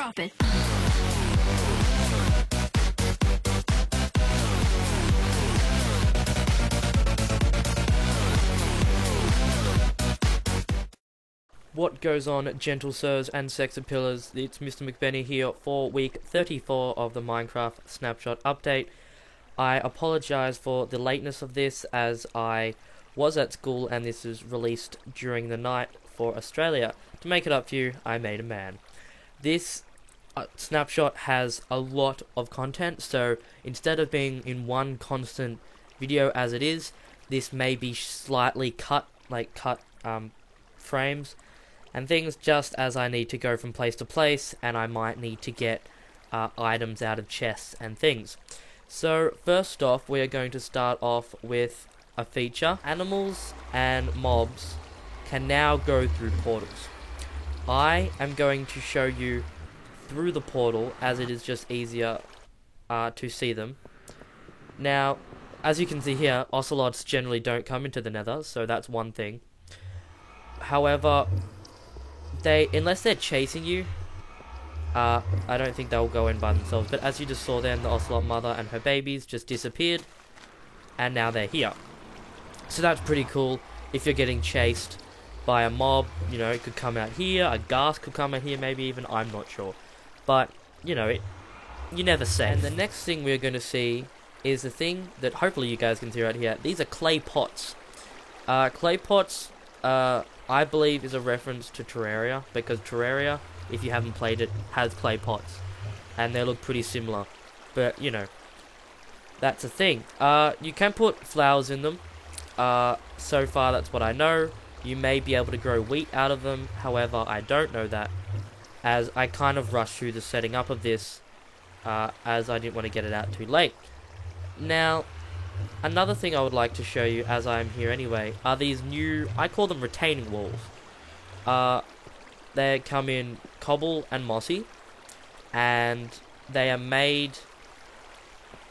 Drop it. What goes on, gentle sirs and sexy pillars? It's Mr. McBenny here for week 34 of the Minecraft Snapshot update. I apologise for the lateness of this, as I was at school and this is released during the night for Australia. To make it up for you, I made a man. This snapshot has a lot of content, so instead of being in one constant video as it is, this may be slightly cut frames and things, just as I need to go from place to place, and I might need to get items out of chests and things. So first off, we are going to start off with a feature. Animals and mobs can now go through portals. I am going to show you through the portal, as it is just easier to see them. Now, as you can see here, ocelots generally don't come into the nether, so that's one thing. However, unless they're chasing you, I don't think they'll go in by themselves. But as you just saw then, the ocelot mother and her babies just disappeared, and now they're here. So that's pretty cool. If you're getting chased by a mob, you know, it could come out here, a ghast could come out here, maybe even, I'm not sure. But, you know, you never say. And the next thing we're going to see is the thing that hopefully you guys can see right here. These are clay pots. Clay pots, I believe, is a reference to Terraria, because Terraria, if you haven't played it, has clay pots, and they look pretty similar. But, you know, that's a thing. You can put flowers in them. So far, that's what I know. You may be able to grow wheat out of them. However, I don't know that, as I kind of rushed through the setting up of this, as I didn't want to get it out too late. Now, another thing I would like to show you, as I'm here anyway, are these new, I call them retaining walls. They come in cobble and mossy, and they are made,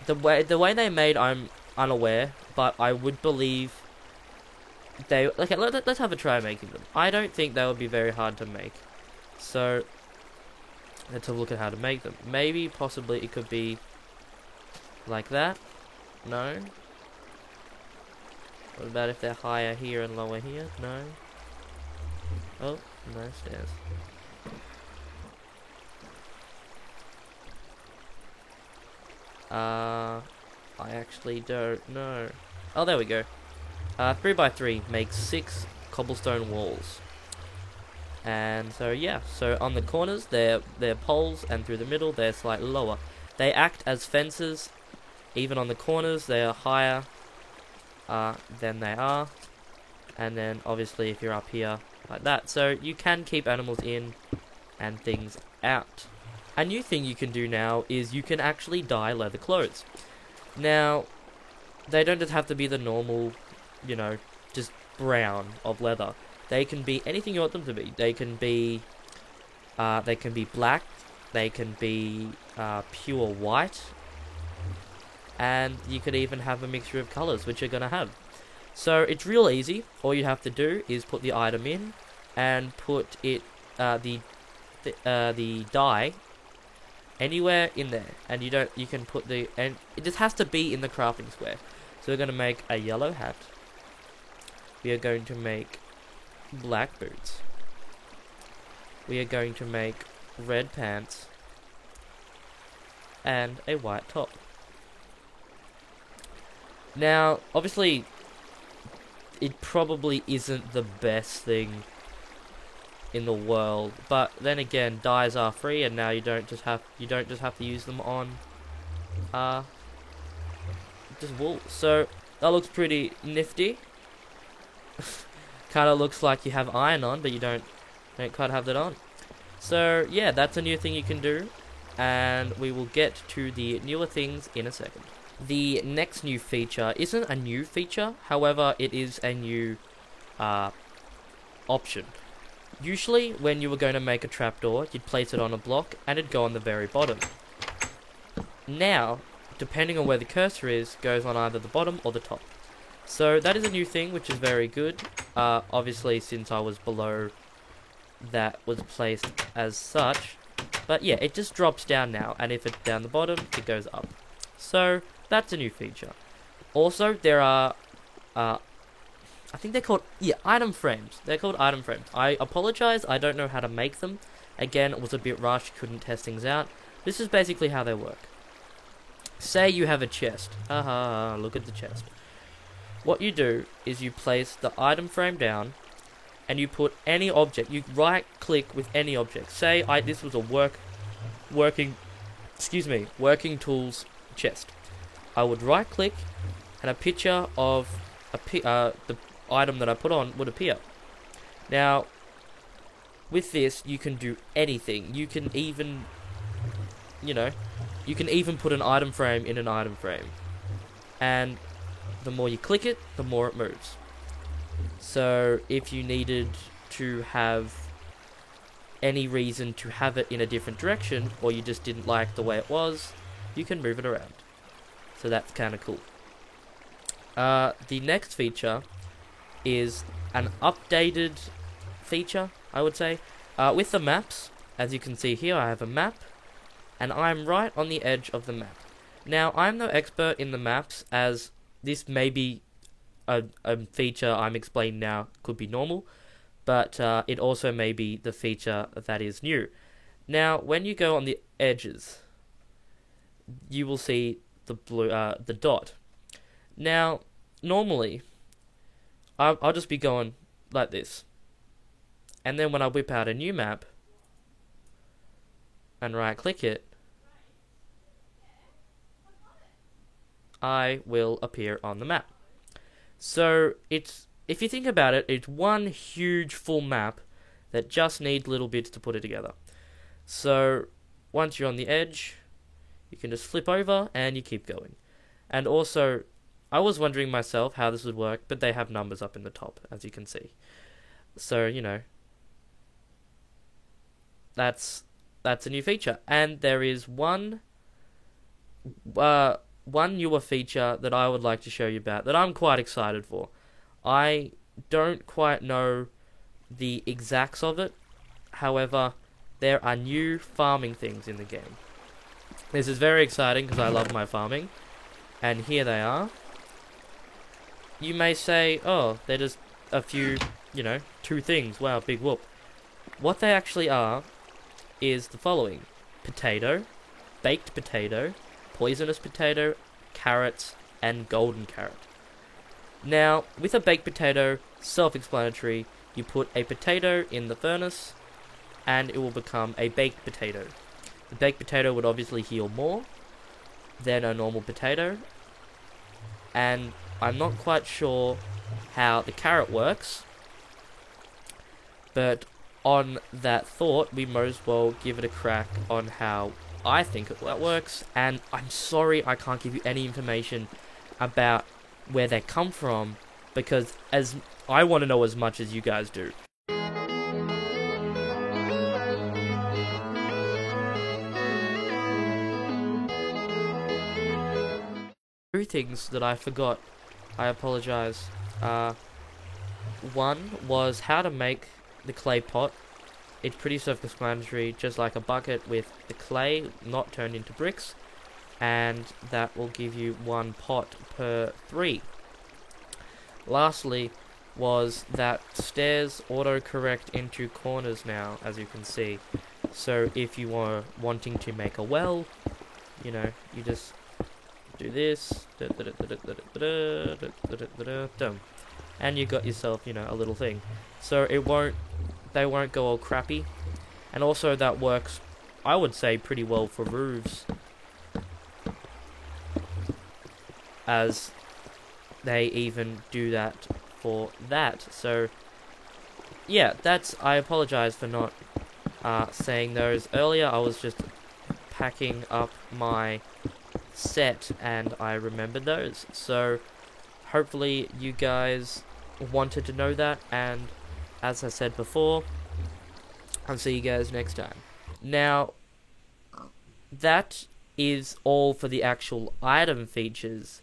the way they're made, I'm unaware, but I would believe okay, let's have a try making them. I don't think they would be very hard to make, so let's have a look at how to make them. Maybe, possibly, it could be like that. No. What about if they're higher here and lower here? No. Oh, no stairs. I actually don't know. Oh, there we go. 3x3 makes 6 cobblestone walls. And so, yeah. So on the corners, they're poles, and through the middle, they're slightly lower. They act as fences. Even on the corners, they are higher than they are. And then, obviously, if you're up here, like that. So, you can keep animals in and things out. A new thing you can do now is you can actually dye leather clothes. Now, they don't just have to be the normal, you know, just brown of leather. They can be anything you want them to be. They can be black. They can be pure white. And you could even have a mixture of colours, which you're going to have. So it's real easy. All you have to do is put the item in and put it the dye anywhere in there, and you can put and it just has to be in the crafting square. So we're going to make a yellow hat. We are going to make black boots. We are going to make red pants and a white top. Now, obviously, it probably isn't the best thing in the world, but then again, dyes are free, and now you don't just have to use them on just wool. So that looks pretty nifty. Kind of looks like you have iron on, but you don't quite have that on. So yeah, that's a new thing you can do, and we will get to the newer things in a second. The next new feature isn't a new feature, however, it is a new option. Usually, when you were going to make a trapdoor, you'd place it on a block, and it'd go on the very bottom. Now, depending on where the cursor is, goes on either the bottom or the top. So that is a new thing, which is very good. Obviously, since I was below, that was placed as such. But yeah, it just drops down now, and if it's down the bottom, it goes up. So that's a new feature. Also, there are, I think they're called, item frames. They're called item frames. I apologize, I don't know how to make them. Again, it was a bit rushed, couldn't test things out. This is basically how they work. Say you have a chest. Haha, look at the chest. What you do is you place the item frame down, and you put any object. You right click with any object. Say this was a working tools chest. I would right click, and a picture of the item that I put on would appear. Now, with this, you can do anything. You can even, put an item frame in an item frame. And the more you click it, the more it moves. So, if you needed to have any reason to have it in a different direction, or you just didn't like the way it was, you can move it around. So that's kind of cool. The next feature is an updated feature, I would say. With the maps, as you can see here, I have a map, and I'm right on the edge of the map. Now, I'm no expert in the maps, as this may be a feature I'm explaining now could be normal, but it also may be the feature that is new. Now, when you go on the edges, you will see the blue, the dot. Now, normally, I'll just be going like this. And then when I whip out a new map and right click it, I will appear on the map. So if you think about it, it's one huge full map that just needs little bits to put it together. So once you're on the edge, you can just flip over and you keep going. And also, I was wondering myself how this would work, but they have numbers up in the top, as you can see. So, that's a new feature. And there is one newer feature that I would like to show you about that I'm quite excited for. I don't quite know the exacts of it. However, there are new farming things in the game. This is very exciting because I love my farming. And here they are. You may say, oh, they're just a few, 2 things. Wow, big whoop. What they actually are is the following: potato, baked potato, poisonous potato, carrots, and golden carrot. Now, with a baked potato, self-explanatory, you put a potato in the furnace, and it will become a baked potato. The baked potato would obviously heal more than a normal potato, and I'm not quite sure how the carrot works, but on that thought, we might as well give it a crack on how I think it works. And I'm sorry I can't give you any information about where they come from, because as I want to know as much as you guys do. Two things that I forgot, I apologize. One was how to make the clay pot. It's pretty self-explanatory, just like a bucket with the clay not turned into bricks, and that will give you 1 pot per 3. Lastly was that stairs auto-correct into corners now, as you can see. So if you are wanting to make a well, you just do this, and you got yourself, a little thing. So they won't go all crappy, and also that works, I would say, pretty well for roofs, as they even do that for that. So yeah, I apologize for not saying those earlier. I was just packing up my set and I remembered those. So hopefully you guys wanted to know that, and as I said before, I'll see you guys next time. Now, that is all for the actual item features.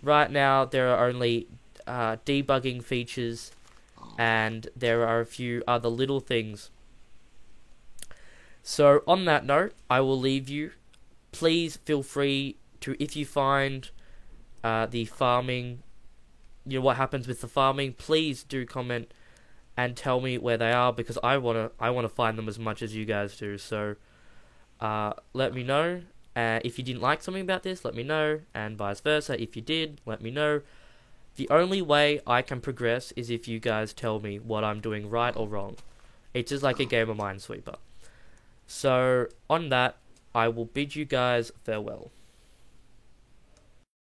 Right now, there are only debugging features, and there are a few other little things. So on that note, I will leave you. Please feel free to, if you find the farming, what happens with the farming, please do comment and tell me where they are, because I wanna find them as much as you guys do. So let me know. If you didn't like something about this, let me know, and vice versa. If you did, let me know. The only way I can progress is if you guys tell me what I'm doing right or wrong. It's just like a game of Minesweeper. So on that, I will bid you guys farewell.